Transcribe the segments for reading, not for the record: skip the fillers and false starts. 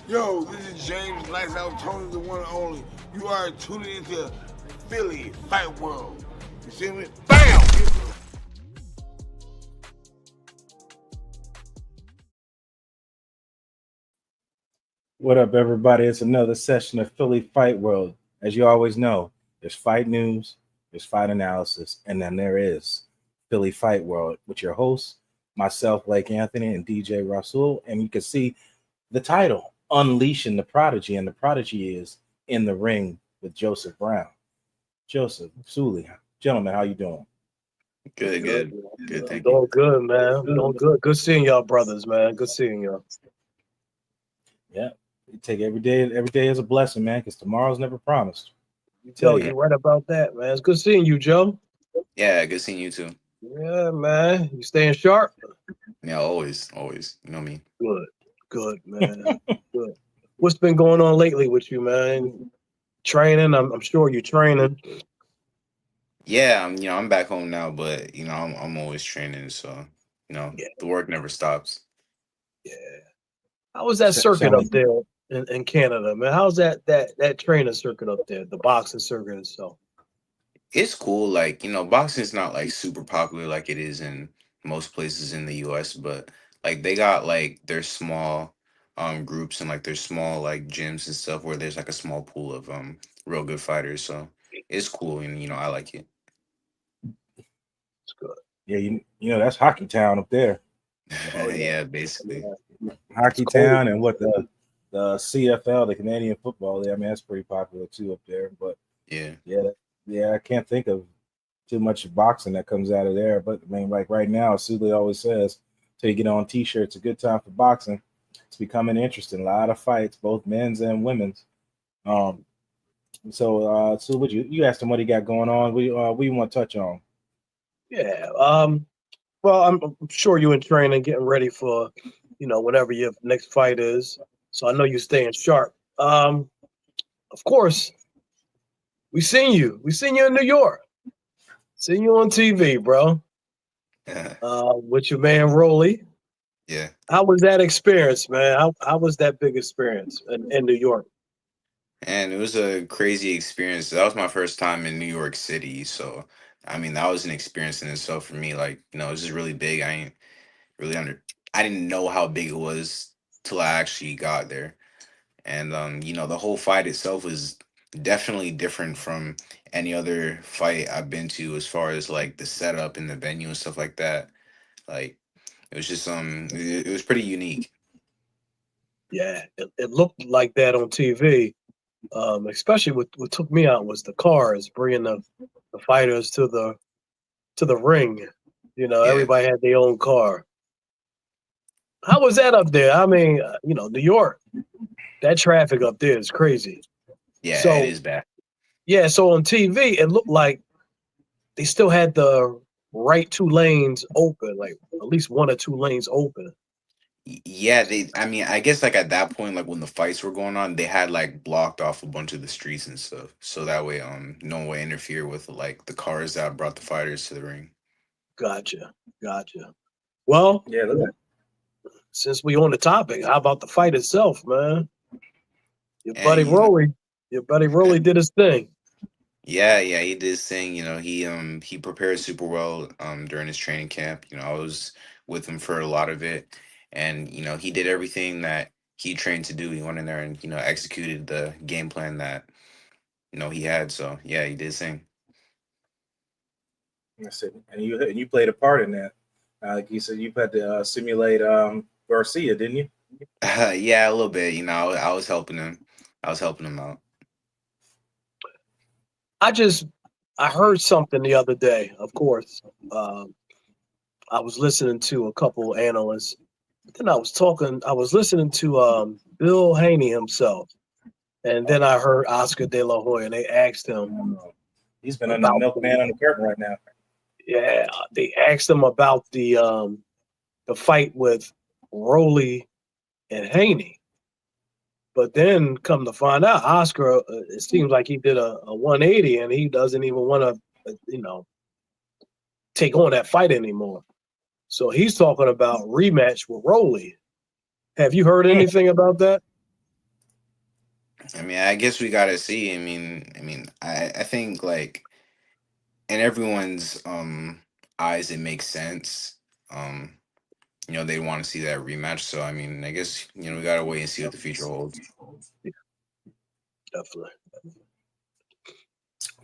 Yo, this is James Lights Out Tony, the one and only. You are tuning into Philly Fight World. You see me? BAM! What up, everybody? It's another session of Philly Fight World. As you always know, there's fight news, there's fight analysis, and then there is Philly Fight World with your hosts, myself, Blake Anthony, and DJ Rasul. And you can see the title, Unleashing the Prodigy, and the Prodigy is in the ring with Joseph Brown. Joseph, Sooly, gentlemen, how you doing? Good, Good. good, good. I'm Thank you. doing good, man. I'm doing good. Good seeing y'all, brothers, man. Good seeing y'all. Yeah, you take every day as a blessing, man, because tomorrow's never promised. You Tell know, you. you're right about that, man. It's good seeing you, Joe. Yeah, good seeing you too. Yeah, man. You staying sharp? Yeah, always. You know me. Good. Good, man. Good. What's been going on lately with you, man? Training? I'm sure you're training. Yeah, I'm back home now, but I'm always training, so Yeah, the work never stops. yeah. How was that circuit Sound up like there in Canada, man? How's that training circuit up there, the boxing circuit itself? It's cool. Like, boxing's not like super popular like it is in most places in the US, but like they got like their small groups and like their small like gyms and stuff where there's like a small pool of real good fighters. So it's cool and I like it. It's good. yeah, you know that's hockey town up there. Oh yeah, Yeah, basically. yeah. It's Hockey cold. Town and what the CFL, the Canadian Football League. I mean, that's pretty popular too up there. But Yeah. yeah, yeah, I can't think of too much boxing that comes out of there. But I mean, like right now, Sooly always says, "Till you get on T-shirts, a good time for boxing. It's becoming interesting. A lot of fights, both men's and women's." Um, so what you asked him what he got going on? We want to touch on. Yeah. Well, I'm sure you're in training, getting ready for, whenever your next fight is. So I know you're staying sharp. Of course, we seen you. We seen you in New York. Seen you on TV, bro. With your man Rolly. Yeah. How was that experience, man? How was that big experience in New York? And it was a crazy experience. That was my first time in New York City. So, I mean, that was an experience in itself for me. Like, it was just really big. Really under, I didn't know how big it was till I actually got there. And, the whole fight itself was definitely different from any other fight I've been to as far as like the setup and the venue and stuff like that. Like, it was just, it was pretty unique. Yeah, it looked like that on TV. Especially what took me out was the cars bringing the fighters to the ring. Yeah. Everybody had their own car. How was that up there? I mean, New York, that traffic up there is crazy. Yeah, it So, is bad. yeah, so on TV, it looked like they still had the right two lanes open, like at least one or two lanes open. Yeah, I mean, I guess like at that point, like when the fights were going on, they had like blocked off a bunch of the streets and stuff. So that way, no one would interfere with like the cars that brought the fighters to the ring. Gotcha, gotcha. Well, Yeah, look at since we on the topic, how about the fight itself, man? Your And buddy Rolly, your buddy Rolly did his thing. yeah, he did his thing. He prepared super well during his training camp. I was with him for a lot of it, and he did everything that he trained to do. He went in there and executed the game plan that he had. So yeah, he did his thing. that's it. And you played a part in that. Like you said, you had to simulate Garcia, didn't you? Yeah, a little bit. I was helping him. I was helping him out. I just I heard something the other day. Of course, um, I was listening to a couple analysts. But then I was listening to Bill Haney himself, and then I heard Oscar De La Hoya. And they asked him He's been on the about milkman on the curtain right now. yeah, they asked him about the fight with Rolly and Haney. But then come to find out, Oscar, it seems like he did a 180 and he doesn't even want to, take on that fight anymore. So he's talking about rematch with Rolly. Have you heard Hmm. anything about that? I mean, I guess we gotta see. I think like in everyone's eyes, it makes sense. Um, they want to see that rematch. So I mean, I guess we gotta wait and see what the future holds. Yeah, definitely.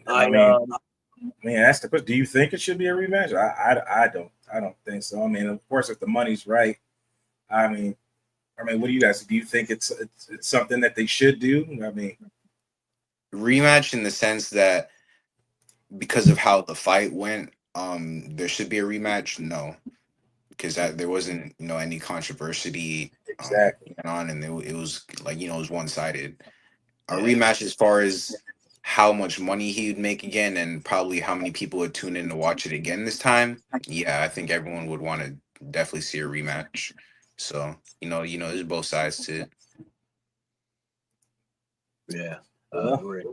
I mean, man, that's the question. Do you think it should be a rematch? I don't think so. I mean, of course, if the money's right, I mean, what do you guys do? You think it's something that they should do? I mean, Rematch in the sense that because of how the fight went, there should be a rematch. No, because there wasn't any controversy exactly. going on, and it was like it was one sided. A Yeah, rematch as far as how much money he would make again, and probably how many people would tune in to watch it again this time. Yeah, I think everyone would want to definitely see a rematch. So there's both sides to it. yeah, I Well, agree.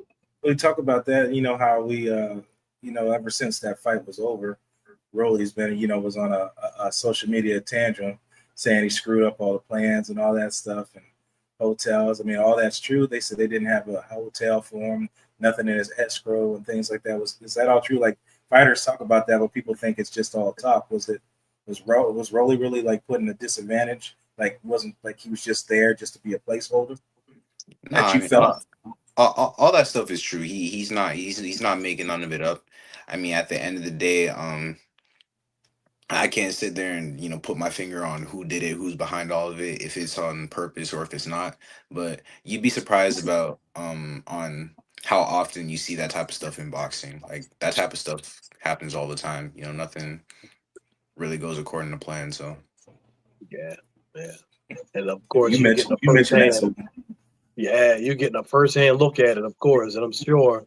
we talk about that. You know how we, ever since that fight was over, Rolly's been, was on a social media tantrum, saying he screwed up all the plans and all that stuff and hotels. I mean, all that's true. They said they didn't have a hotel for him, nothing in his escrow and things like that. Is that all true? Like fighters talk about that, but people think it's just all talk. Was Rolly really like put in a disadvantage? Like wasn't like he was just there just to be a placeholder No, that I you mean felt? all that stuff is true. He's not making none of it up. I mean, at the end of the day, I can't sit there and put my finger on who did it, who's behind all of it, if it's on purpose or if it's not. But you'd be surprised about on how often you see that type of stuff in boxing. Like that type of stuff happens all the time. Nothing really goes according to plan. So Yeah, yeah. And of course, You you're getting mentioned a you first mentioned that. hand. So Yeah, you're getting a first hand look at it, of course. And I'm sure,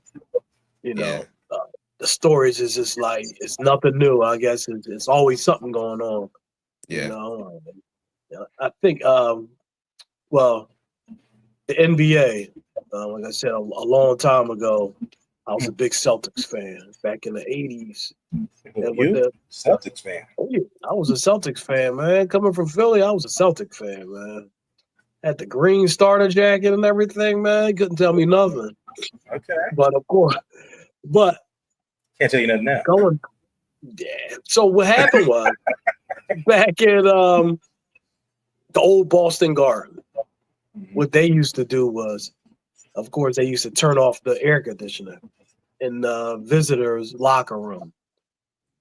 you yeah, know, the stories is just like it's nothing new. I guess it's always something going on. You yeah, know, I think. Well, the NBA, like I said, a long time ago, I was a big Celtics fan back in the '80s, who and with you the Celtics fan? oh, yeah, I was a Celtics fan, man. Coming from Philly, I was a Celtics fan, man. Had the green starter jacket and everything, man. Couldn't tell me nothing. Okay, But of course, but can't tell you nothing now. going, yeah. So what happened was back in the old Boston Garden, Mhm. what they used to do was, of course, they used to turn off the air conditioner in the visitors' locker room.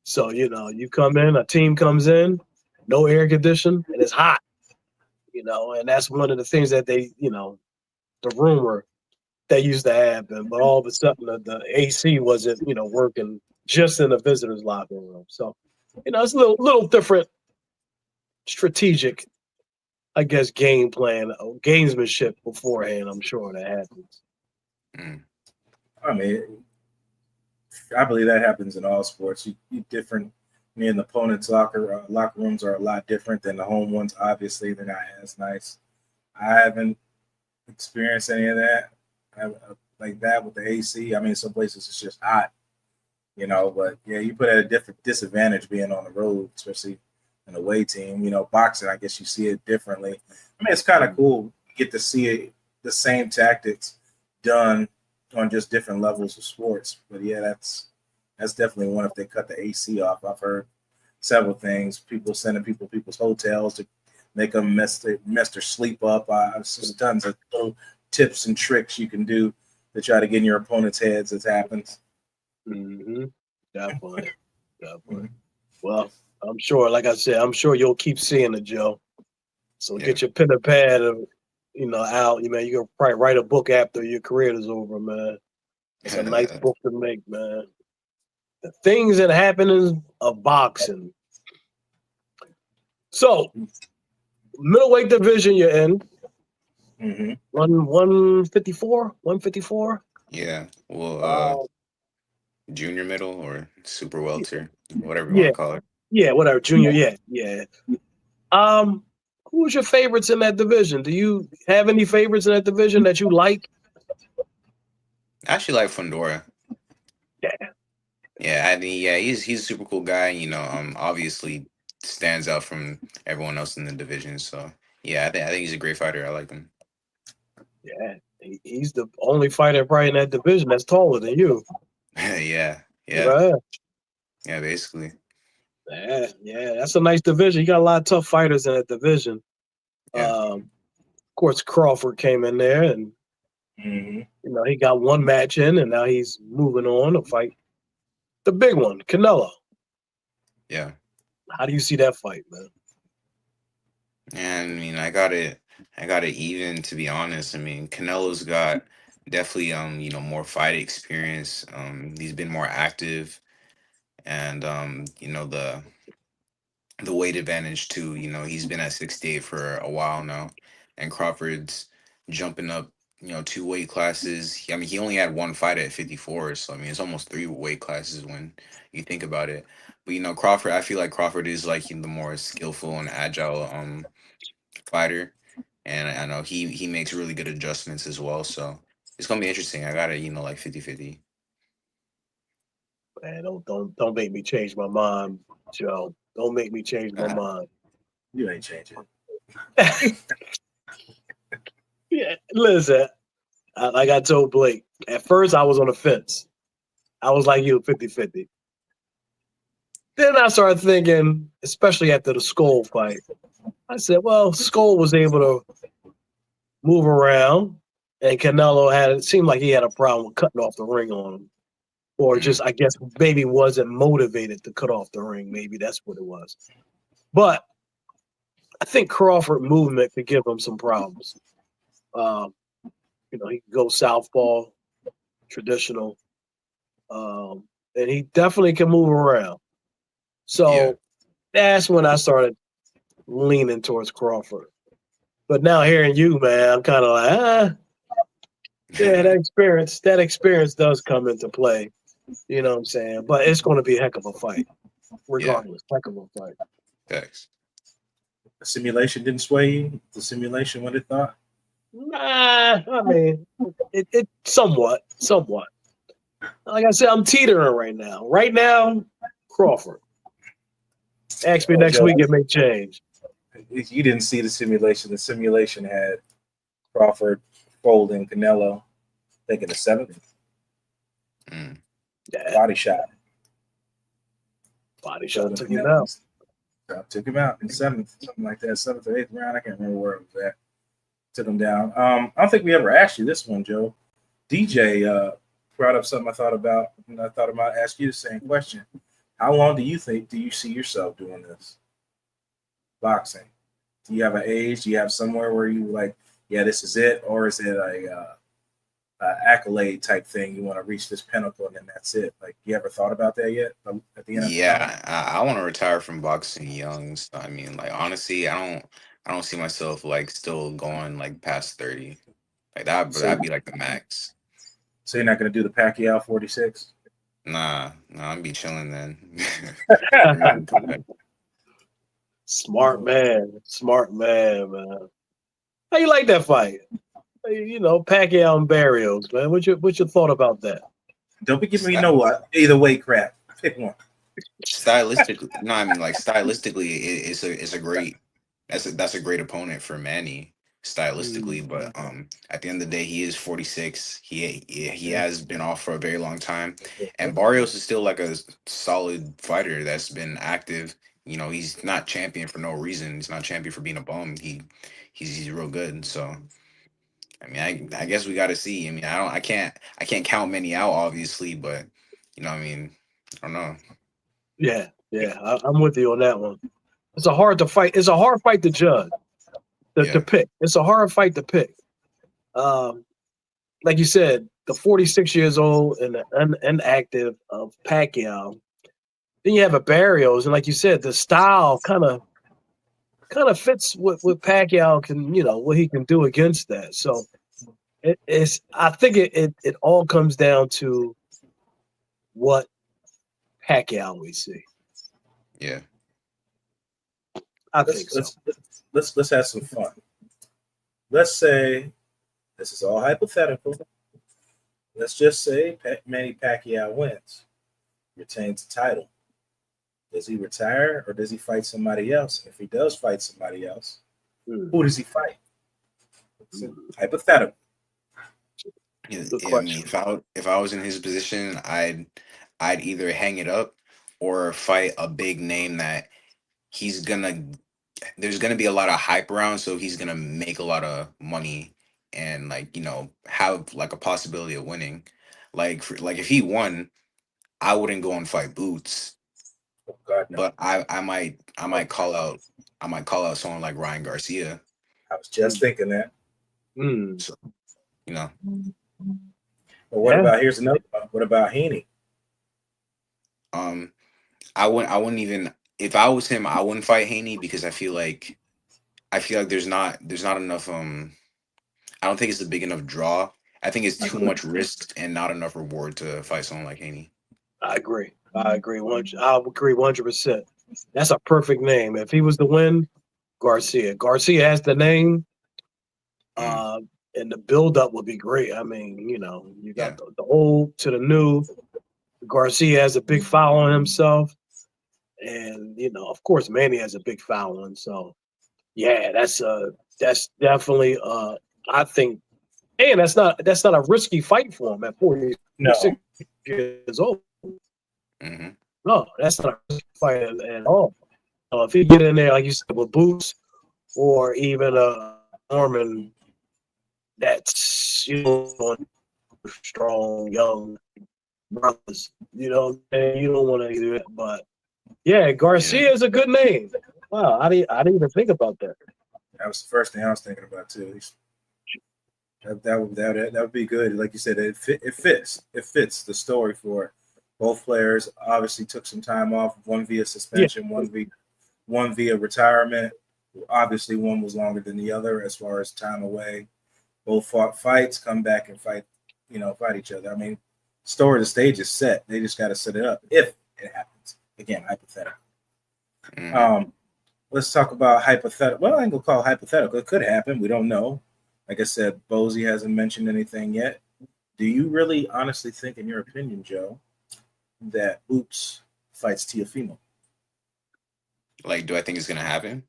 So, you come in, a team comes in, no air condition, and it's hot, and that's one of the things that the rumor that used to happen. But all of a sudden, the AC wasn't, working just in the visitors' locker room. So, it's a little different strategic, I guess, game plan, gamesmanship beforehand. I'm sure that happens. mm, I mean, I believe that happens in all sports. You different. Me and the opponent's locker rooms are a lot different than the home ones. Obviously, they're not as nice. I haven't experienced any of that like that with the AC. I mean, some places it's just hot, But yeah, you put at a different disadvantage being on the road, especially an away team. Boxing, I guess you see it differently. I mean, it's kind of cool. You get to see the same tactics done on just different levels of sports. But yeah, that's definitely one if they cut the AC off. I've heard several things. People sending people's hotels to make them mess their sleep up. There's tons of little tips and tricks you can do to try to get in your opponent's heads. It happens. Mm-hmm. Definitely. Definitely. Well, I'm sure, like I said, I'm sure you'll keep seeing it, Joe. So yeah. get your pen and pad, out. You man, you can probably write a book after your career is over, man. It's a nice book to make, man. The things that happen in boxing. So middleweight division, you're in Mm-hmm. 154, 154. Yeah. Well, Uh, junior middle or super welter, whatever you want yeah, to call it. yeah, whatever, junior, yeah, yeah. Um, who's your favorites in that division? Do you have any favorites in that division that you like? I actually like Fundora. Yeah, Yeah, I mean, yeah, he's a super cool guy. Obviously stands out from everyone else in the division. So yeah, I think he's a great fighter. I like him. yeah. He's the only fighter probably in that division that's taller than you. Yeah, Right. basically. Yeah, that's a nice division. You got a lot of tough fighters in that division. Yeah. Of course, Crawford came in there, and he got one match in, and now he's moving on to fight the big one, Canelo. Yeah. How do you see that fight, man? And I mean, I got it even, to be honest. I mean, Canelo's got definitely more fight experience. He's been more active, and the weight advantage too. He's been at 68 for a while now, and Crawford's jumping up, two weight classes. I mean, he only had one fight at 54, so I mean, it's almost three weight classes when you think about it. But Crawford, I feel like Crawford is like the more skillful and agile fighter, and I know he makes really good adjustments as well. So it's gonna be interesting. I got it, like 50-50. Man, don't make me change my mind, Joe. Don't make me change my mind. You ain't changing. Yeah, listen, like I told Blake, at first I was on the fence. I was like you, 50-50. Then I started thinking, especially after the Skull fight, I said, well, Skull was able to move around, and Canelo it seemed like he had a problem with cutting off the ring on him. Or just, I guess, maybe wasn't motivated to cut off the ring. Maybe that's what it was. But I think Crawford movement could give him some problems. He can go southpaw, traditional, and he definitely can move around. So that's when I started leaning towards Crawford. But now hearing you, man, I'm kind of like, yeah, that experience does come into play. You know what I'm saying? But it's going to be a heck of a fight, regardless. Heck of a fight. Thanks. The simulation didn't sway you? The simulation, what it thought? Nah, I mean, it somewhat. Like I said, I'm teetering right now. Right now, Crawford. Ask me next week, it may change. You didn't see the simulation. The simulation had Crawford folding Canelo, I think in the 7th. Body shot. Body shot took him out. Took him out in the 7th, something like that, 7th or 8th round. I can't remember where it was at. Took him down. I don't think we ever asked you this one, Joe. DJ brought up something I thought about, and I thought about asking you the same question. How long do you see yourself doing this? Boxing. Do you have an age? Do you have somewhere where you like, yeah, this is it? Or is it a accolade type thing? You want to reach this pinnacle and then that's it. Like, you ever thought about that yet? At the end of I want to retire from boxing young. So, I mean, like, honestly, I don't see myself like still going like past 30. Like that'd be like the max. So you're not gonna do the Pacquiao 46? Nah, I'm be chilling then. Smart man, man. How you like that fight? Pacquiao and Barrios, man. What's your thought about that? Don't be giving me either way crap. Pick one. Stylistically, no, I mean, like, stylistically, it's a great that's a great opponent for Manny stylistically, but at the end of the day, he is 46. He has been off for a very long time, and Barrios is still like a solid fighter that's been active. He's not champion for no reason. He's not champion for being a bum. He's real good. So, I mean, I guess we got to see. I mean, I can't count many out, obviously, but I mean, I don't know. Yeah, I'm with you on that one. It's a hard fight to judge, to pick. It's a hard fight to pick. Like you said, the 46 years old and the inactive of Pacquiao. Then you have a Barrios, and like you said, the style kind of fits what Pacquiao can, what he can do against that. So I think it all comes down to what Pacquiao we see. Yeah. I think so. Let's have some fun. Let's say this is all hypothetical. Let's just say Manny Pacquiao wins, retains the title. Does he retire or does he fight somebody else? If he does fight somebody else, who does he fight? Hypothetical. Good I mean, question. if I was in his position, I'd either hang it up or fight a big name that he's gonna there's gonna be a lot of hype around, so he's gonna make a lot of money and like have like a possibility of winning. Like if he won, I wouldn't go and fight Boots, Oh God, no. but I might call out someone like Ryan Garcia. I was just thinking that. Mm. So you know, But what Yeah, about here's another one. What about Haney? um, I wouldn't even if I was him, I wouldn't fight Haney because I feel like there's not enough I don't think it's a big enough draw. I think it's I too much risk and not enough reward to fight someone like Haney. I agree. I agree. I agree 100%. That's a perfect name. If he was to win, Garcia. Garcia has the name, Mm, uh, and the buildup would be great. I mean, you yeah. got the old to the new. Garcia has a big following himself, and of course, Manny has a big following. So, yeah, that's definitely I think, and that's not a risky fight for him at 46 No, years old. Hmm. No, that's not a risky fight at all. If he get in there, like you said, with Boots or even Norman, that's strong young brothers. And you don't want to do it, but yeah, Yeah. Garcia is a good name. Wow, I didn't even think about that. that was the first thing I was thinking about too. That would be good. Like you said, it fits. It fits the story for both players. Obviously, took some time off. One via Yeah, suspension, one via retirement. Obviously, one was longer than the other as far as time away. Both fought fights, come back and fight. Fight each other. I mean, story, the stage is set. They just got to set it up if it happens. Again, hypothetical. Hmm. Um, let's talk about hypothetical. Well, I ain't gonna call it hypothetical. It could happen. We don't know. Like I said, Bozy hasn't mentioned anything yet. Do you really honestly think, in your opinion, Joe, that Oops fights Tiafimo? Like, do I think it's gonna happen?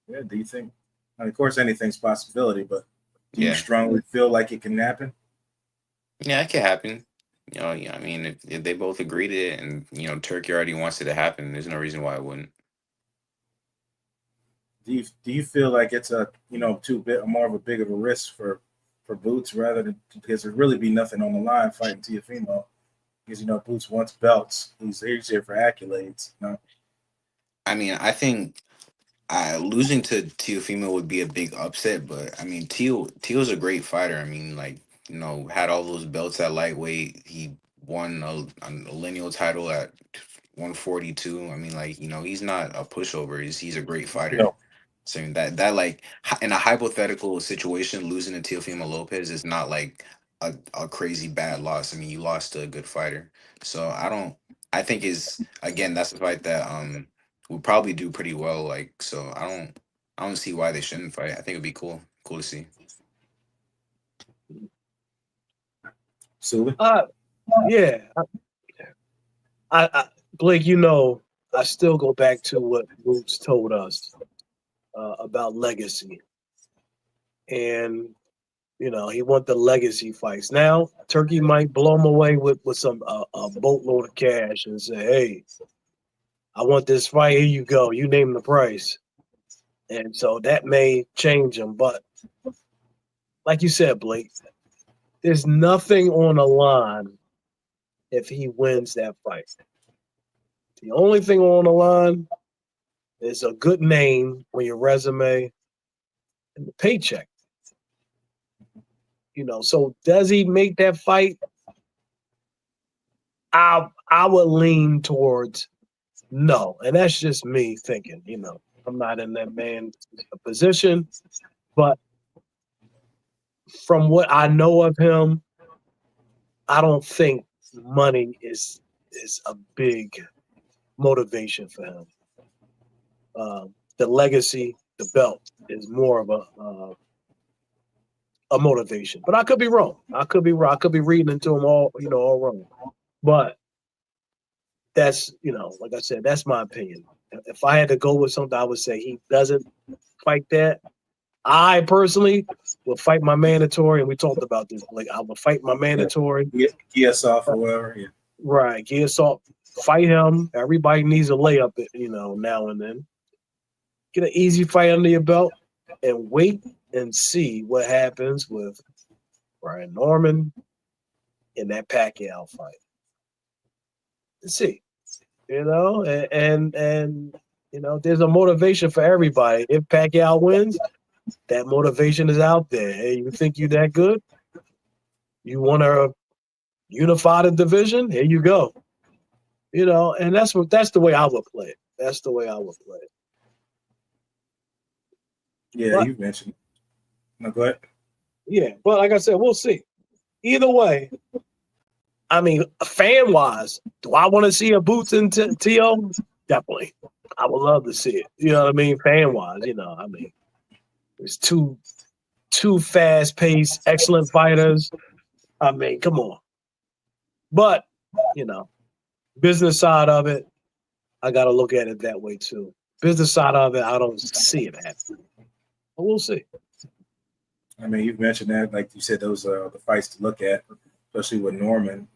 Yeah, do you think? I mean, of course, anything's a possibility, but do you Yeah. strongly feel like it can happen? Yeah, it could happen. Yeah, I mean, if they both agree to it, and Turkey already wants it to happen, there's no reason why it wouldn't. Do you feel like it's a too bit more of a big of a risk for Boots rather than because there'd really be nothing on the line fighting Tiafimo because Boots wants belts. He's here for accolades. I mean, I think losing to Teofimo would be a big upset, but I mean, Teo's a great fighter. I mean, like had all those belts at lightweight. He won a lineal title at 142. I mean, like he's not a pushover. He's a great fighter. No, So I mean, that like in a hypothetical situation, losing to Teofimo Lopez is not like a crazy bad loss. I mean, you lost to a good fighter. So I don't. I think is again that's the fight that will probably do pretty well. Like so, I don't see why they shouldn't fight. I think it'd be cool to see. Sooly? uh, yeah. I Blake, I still go back to what Roots told us about legacy, and he want the legacy fights. Now, Turkey might blow him away with some a boatload of cash and say, "Hey, I want this fight. Here you go. You name the price." And so that may change him. But like you said, Blake, there's nothing on the line if he wins that fight. The only thing on the line is a good name on your resume and the paycheck. So does he make that fight? I would lean towards no, and that's just me thinking. I'm not in that man's position, but from what I know of him, I don't think money is a big motivation for him. The legacy, the belt, is more of a motivation. But I could be wrong. I could be wrong. I could be reading into him all wrong. But that's like I said, that's my opinion. If I had to go with something, I would say he doesn't fight that. I personally will fight my mandatory, and we talked about this. Like I will fight my mandatory. Yes, off or whatever. Yeah. Right, get assault, fight him. Everybody needs a layup, now and then. Get an easy fight under your belt, and wait and see what happens with Brian Norman in that Pacquiao fight. Let's see, and there's a motivation for everybody. If Pacquiao wins, that motivation is out there. Hey, you think you that good? You want to unify the division? Here you go. And that's the way I would play it. That's the way I would play it. Yeah, But, you mentioned. No, go ahead. Yeah, but like I said, we'll see. Either way, I mean, fan wise, do I want to see a Boots and T.O.? Definitely. I would love to see it. You know what I mean? Fan wise, it's two fast paced, excellent fighters. I mean, come on. But, business side of it, I got to look at it that way too. Business side of it, I don't see it happening. But we'll see. I mean, you've mentioned that, like you said, those are the fights to look at, especially with Norman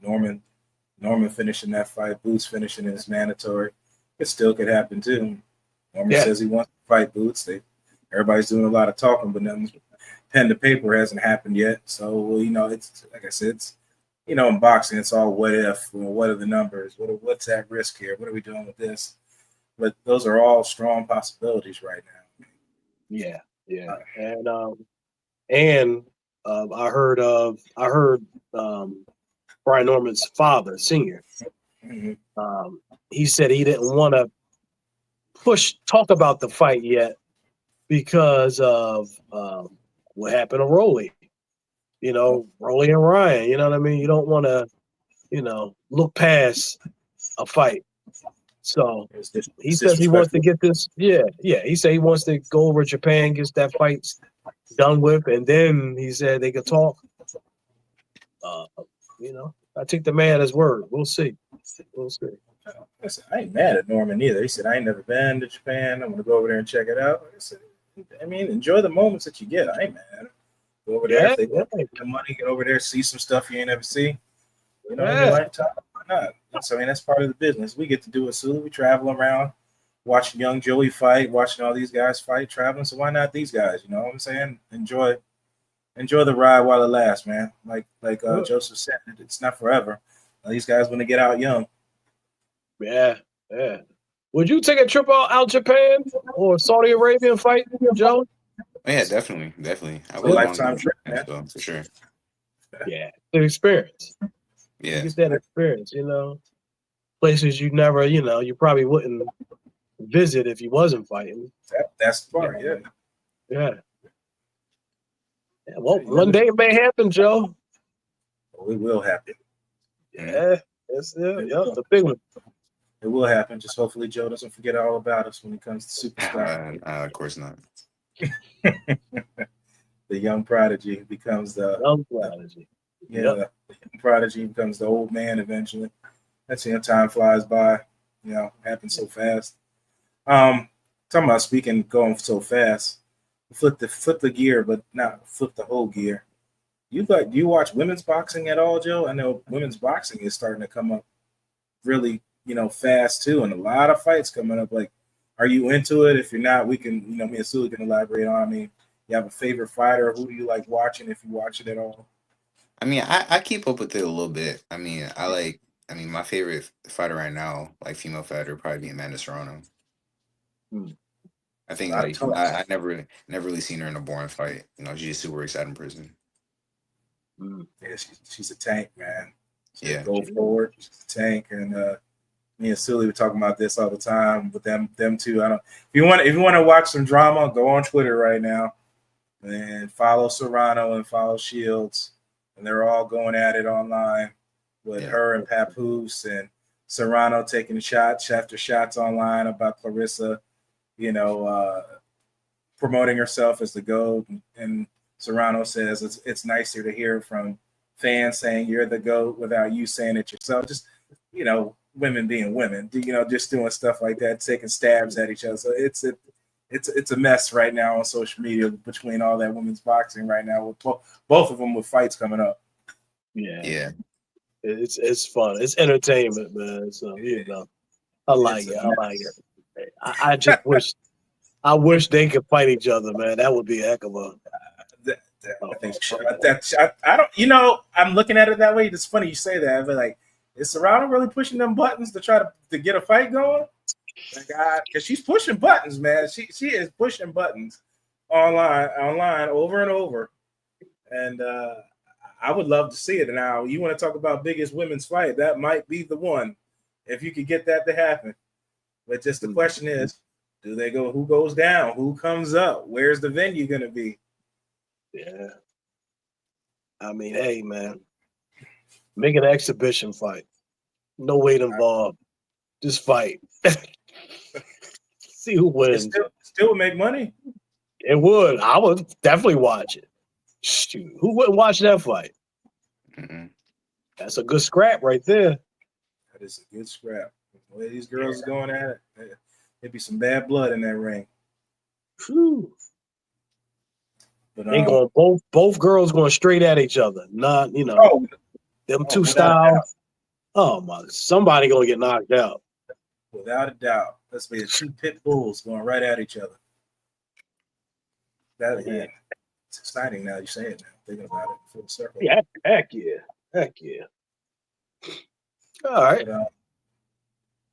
finishing that fight, Boots finishing his mandatory. It still could happen too. Norman says he wants to fight Boots. Everybody's doing a lot of talking, but nothing pen to paper hasn't happened yet. So it's like I said, it's in boxing, it's all what if, what are the numbers, what's at risk here, what are we doing with this? But those are all strong possibilities right now. Yeah, and I heard Brian Norman's father, senior. Mm-hmm. He said he didn't want to talk about the fight yet because of what happened to Rolly. Rolly and Ryan. You know what I mean? You don't want to, look past a fight. So he says he wants to get this. Yeah. He said he wants to go over to Japan, gets that fight done with, and then he said they could talk. I take the man at his word. We'll see. I ain't mad at Norman either. He said, I ain't never been to Japan. I'm going to go over there and check it out. I mean, enjoy the moments that you get. I ain't mad. Go over there. If they get the money, get over there, see some stuff you ain't never see. In your lifetime. Why not? That's part of the business. We get to do it, Sooly. We travel around, watching young Joey fight, watching all these guys fight, traveling. So why not these guys? You know what I'm saying? Enjoy the ride while it lasts, man. Like Joseph said, it's not forever. These guys want to get out young. Yeah. Would you take a trip out Japan or Saudi Arabia and fight, Joe? Oh, yeah, definitely. I would lifetime trip, man. So, for sure. Yeah, the experience. Yeah, you get that experience. Places you never, you probably wouldn't visit if you wasn't fighting. That's the part. Yeah. Well, one day it may happen, Joe. It will happen. Yeah, that's it. Yeah, the big one. It will happen. Just hopefully Joe doesn't forget all about us when it comes to superstar. Of course not. The young prodigy becomes the young prodigy. The young prodigy becomes the old man eventually. That's time flies by. Happens so fast. Talking about going so fast. Flip the gear, but not flip the whole gear. Do you watch women's boxing at all, Joe? I know women's boxing is starting to come up really, fast too, and a lot of fights coming up. Like, are you into it? If you're not, we can, me and Sooly can elaborate on. I mean, you have a favorite fighter? Who do you like watching if you watch it at all? I mean, I keep up with it a little bit. I mean, my favorite fighter right now, like female fighter, would probably be Amanda Serrano. I think I never really seen her in a boring fight. She's a super exciting person. Yeah, she's a tank, man. Go forward. She's a tank, and me and Sooly were talking about this all the time with them two. If you want to watch some drama, go on Twitter right now and follow Serrano and follow Shields, and they're all going at it online with her and Papoose, and Serrano taking shots after shots online about Clarissa, promoting herself as the GOAT, and Serrano says it's nicer to hear from fans saying you're the GOAT without you saying it yourself. Just, women being women, just doing stuff like that, taking stabs at each other. So it's a mess right now on social media between all that women's boxing right now. With both of them with fights coming up. Yeah. It's fun. It's entertainment, man. So I like it. I like it. I just wish they could fight each other, man. That would be a heck of a. I think I don't. I'm looking at it that way. It's funny you say that, but like, is Serrano really pushing them buttons to try to get a fight going? Because she's pushing buttons, man. She is pushing buttons online over and over, and I would love to see it. Now, you want to talk about biggest women's fight? That might be the one, if you could get that to happen. But just the question is, do they go? Who goes down? Who comes up? Where's the venue going to be? Yeah. I mean, hey, man, make an exhibition fight. No weight involved. Just fight. See who wins. It still would make money. It would. I would definitely watch it. Shoot, who wouldn't watch that fight? Mm-hmm. That's a good scrap right there. That is a good scrap. The way these girls are going at it, there'd be some bad blood in that ring. Whew. But They going both girls going straight at each other. Not them two styles. Oh my! Somebody gonna get knocked out. Without a doubt. Let's be two pit bulls going right at each other. It's exciting now you say it now. Thinking about it full circle. Yeah, heck yeah. All right.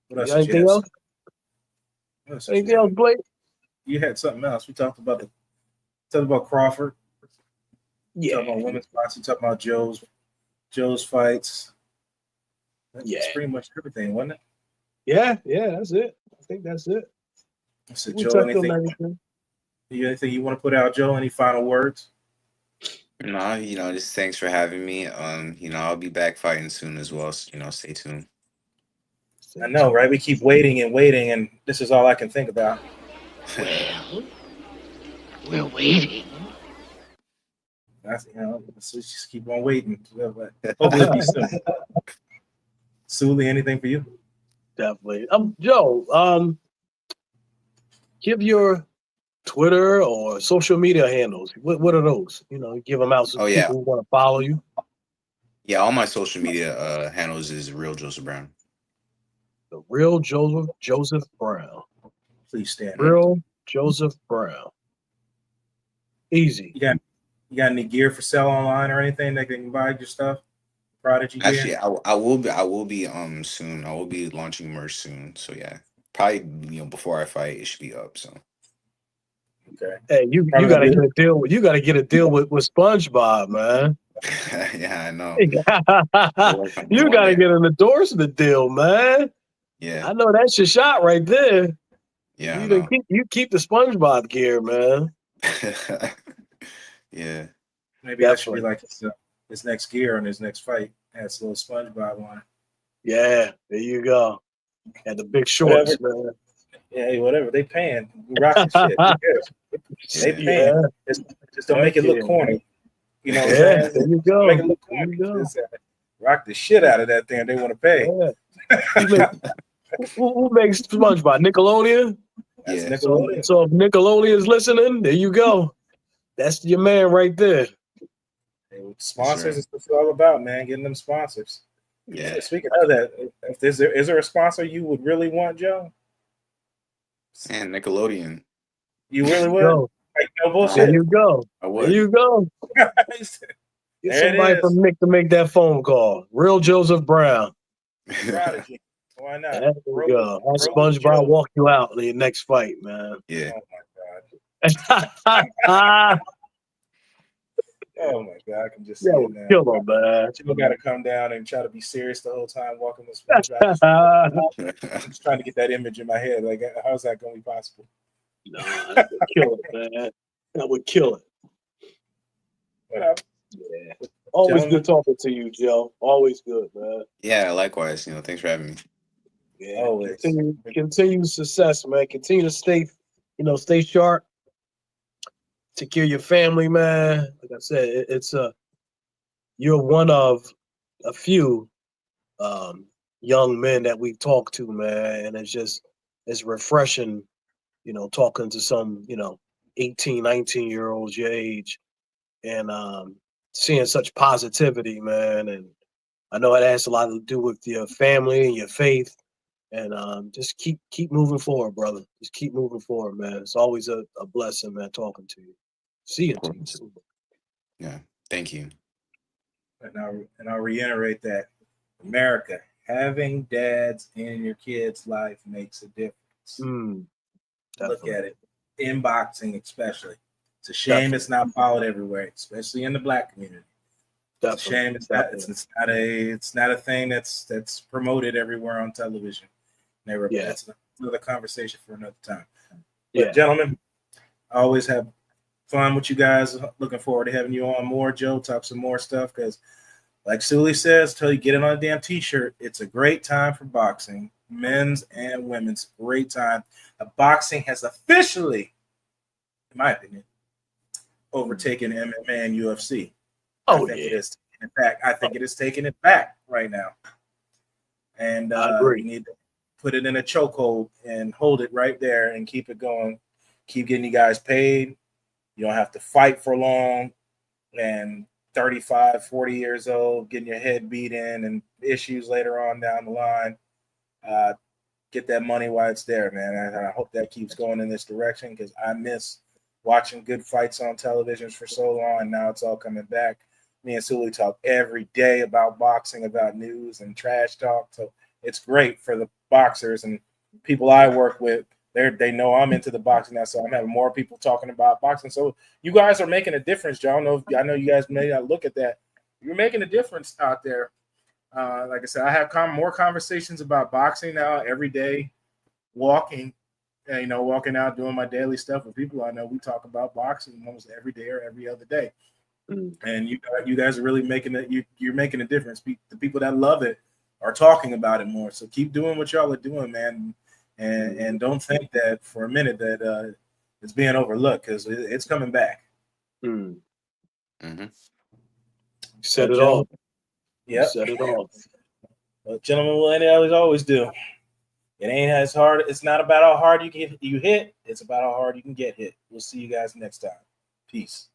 What else? Anything else? Anything else, Blake? You had something else. We talked about Crawford. Yeah. Talking about women's fights. We talked about Joe's fights. That's pretty much everything, wasn't it? Yeah, that's it. I think that's it. So, Joe, anything you want to put out, Joe? Any final words? No, just thanks for having me. I'll be back fighting soon as well. So, stay tuned. I know, right? We keep waiting, and this is all I can think about. Well, we're waiting. That's so just keep on waiting. Hopefully it'll be soon. Sooly, anything for you? Definitely. Joe, give your Twitter or social media handles. What are those? Give them out so people who want to follow you. Yeah, all my social media handles is Real Joseph Brown. The Real Joseph Brown. Please stand. Real Joseph Brown. Easy. You got any gear for sale online or anything that they can buy your stuff? Prodigy gear? Actually, I will be soon. I will be launching merch soon. So yeah, probably before I fight, it should be up. So okay. Hey, you gotta get a deal. You gotta get a deal with SpongeBob, man. Yeah, I know. You gotta get an endorsement deal, man. Yeah, I know that's your shot right there. Yeah, you keep the SpongeBob gear, man. Yeah. Maybe that should be like his next gear on his next fight. Has a little SpongeBob on it. Yeah, there you go. And the big shorts, man. Yeah, whatever. They paying. We rocking shit. They paying. Just don't make it look corny. You know what I'm saying? There you go. Make it look corny. Rock the shit out of that thing. They want to pay. Yeah. Who makes SpongeBob? Nickelodeon? Yeah. Nickelodeon. So if Nickelodeon is listening, there you go. That's your man right there. Sponsors is what it's all about, man. Getting them sponsors. Yeah. Speaking of that, is there a sponsor you would really want, Joe? And Nickelodeon. You really would? Like, no bullshit. There you go. I would. There you go. Get somebody from Nick to make that phone call. Real Joseph Brown. Prodigy. Why not? There you go. Have SpongeBob walk you out in your next fight, man. Yeah. Oh my god. Oh my god, I can just see it now. Kill him, man. People got to come down and try to be serious the whole time walking this SpongeBob. I'm just trying to get that image in my head. Like, how's that going to be possible? No, that would kill it, man. That would kill it. Whatever. Yeah. Always good talking to you, Joe. Always good, man. Yeah, likewise. Thanks for having me. Yeah. Always. Continue success, man. Continue to stay sharp. Take care of your family, man. Like I said, you're one of a few young men that we talk to, man, and it's refreshing talking to some, 18, 19-year-olds your age, and seeing such positivity, man. And I know it has a lot to do with your family and your faith. And just keep moving forward, brother. Just keep moving forward, man. It's always a blessing, man, talking to you. Seeing Of to you course. too. Yeah. Thank you. And I'll reiterate that America, having dads in your kid's life makes a difference. Look Definitely. at it in boxing, especially. It's a shame it's not followed everywhere, especially in the black community. It's a shame it's not a thing that's promoted everywhere on television. But that's another conversation for another time. But gentlemen, I always have fun with you guys. Looking forward to having you on more, Joe. Talk some more stuff because, like Sooly says, till you get it on a damn t-shirt, it's a great time for boxing, men's and women's. Great time. Boxing has officially, in my opinion, overtaken MMA and UFC. I think it is. In fact, I think it is taking it back right now. And I agree. You need to put it in a chokehold and hold it right there and keep it going. Keep getting you guys paid. You don't have to fight for long. And 35, 40 years old, getting your head beat in and issues later on down the line. Get that money while it's there, man. And I hope that keeps going in this direction because I miss watching good fights on television for so long. And now it's all coming back. Me and Sooly talk every day about boxing, about news and trash talk. So it's great for the boxers and people I work with. They know I'm into the boxing now, so I'm having more people talking about boxing. So you guys are making a difference, John. I know you guys may not look at that. You're making a difference out there. Like I said, I have more conversations about boxing now every day, walking out doing my daily stuff with people I know. We talk about boxing almost every day or every other day. And you guys are really making it. You're making a difference. The people that love it are talking about it more. So keep doing what y'all are doing, man. And don't think that for a minute that it's being overlooked because it's coming back. Set it off. Yeah. Set it off. Well, gentlemen, will always do. It ain't as hard. It's not about how hard you hit. It's about how hard you can get hit. We'll see you guys next time. Peace.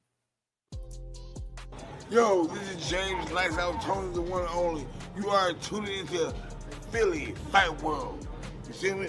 Yo, this is James Lights Out Tony, the one and only. You are tuning into Philly Fight World. You see me?